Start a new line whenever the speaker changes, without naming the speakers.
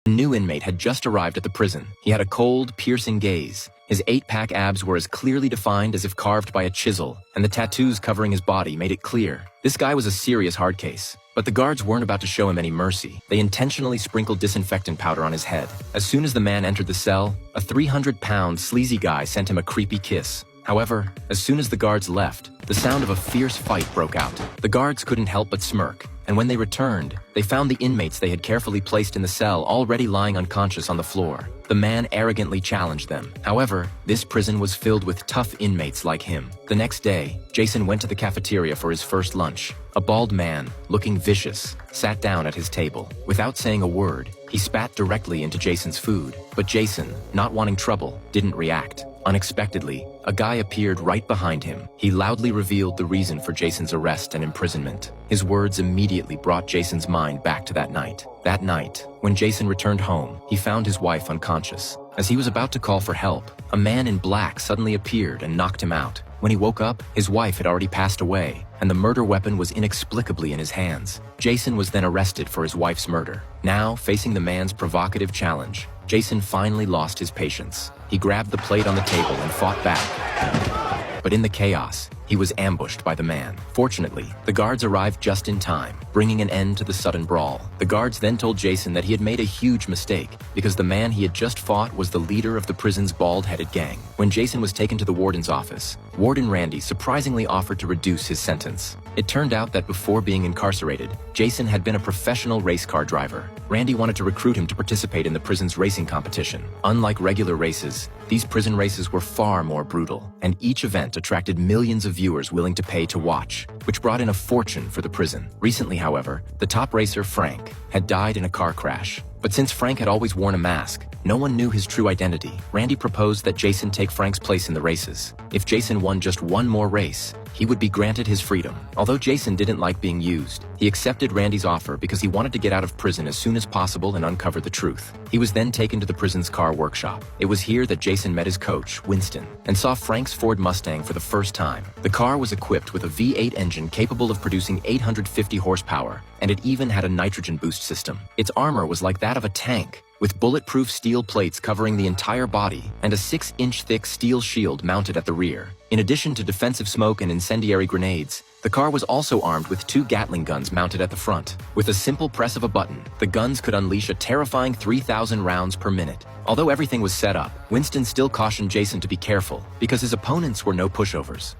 A new inmate had just arrived at the prison. He had a cold, piercing gaze. His 8-pack abs were as clearly defined as if carved by a chisel, and the tattoos covering his body made it clear. This guy was a serious hard case. But the guards weren't about to show him any mercy. They intentionally sprinkled disinfectant powder on his head. As soon as the man entered the cell, a 300-pound sleazy guy sent him a creepy kiss. However, as soon as the guards left, the sound of a fierce fight broke out. The guards couldn't help but smirk, and when they returned, they found the inmates they had carefully placed in the cell already lying unconscious on the floor. The man arrogantly challenged them. However, this prison was filled with tough inmates like him. The next day, Jason went to the cafeteria for his first lunch. A bald man, looking vicious, sat down at his table. Without saying a word, he spat directly into Jason's food. But Jason, not wanting trouble, didn't react. Unexpectedly, a guy appeared right behind him. He loudly revealed the reason for Jason's arrest and imprisonment. His words immediately brought Jason's mind back to that night. That night, when Jason returned home, he found his wife unconscious. As he was about to call for help, a man in black suddenly appeared and knocked him out. When he woke up, his wife had already passed away, and the murder weapon was inexplicably in his hands. Jason was then arrested for his wife's murder. Now, facing the man's provocative challenge, Jason finally lost his patience. He grabbed the plate on the table and fought back. But in the chaos, he was ambushed by the man. Fortunately, the guards arrived just in time, bringing an end to the sudden brawl. The guards then told Jason that he had made a huge mistake, because the man he had just fought was the leader of the prison's bald-headed gang. When Jason was taken to the warden's office, Warden Randy surprisingly offered to reduce his sentence. It turned out that before being incarcerated, Jason had been a professional race car driver. Randy wanted to recruit him to participate in the prison's racing competition. Unlike regular races, these prison races were far more brutal, and each event attracted millions of viewers willing to pay to watch, which brought in a fortune for the prison. Recently, however, the top racer, Frank, had died in a car crash. But since Frank had always worn a mask, no one knew his true identity. Randy proposed that Jason take Frank's place in the races. If Jason won just one more race, he would be granted his freedom. Although Jason didn't like being used, he accepted Randy's offer because he wanted to get out of prison as soon as possible and uncover the truth. He was then taken to the prison's car workshop. It was here that Jason met his coach, Winston, and saw Frank's Ford Mustang for the first time. The car was equipped with a V8 engine capable of producing 850 horsepower, and it even had a nitrogen boost system. Its armor was like that of a tank, with bulletproof steel plates covering the entire body and a 6-inch thick steel shield mounted at the rear. In addition to defensive smoke and incendiary grenades, the car was also armed with 2 Gatling guns mounted at the front. With a simple press of a button, the guns could unleash a terrifying 3,000 rounds per minute. Although everything was set up, Winston still cautioned Jason to be careful, because his opponents were no pushovers.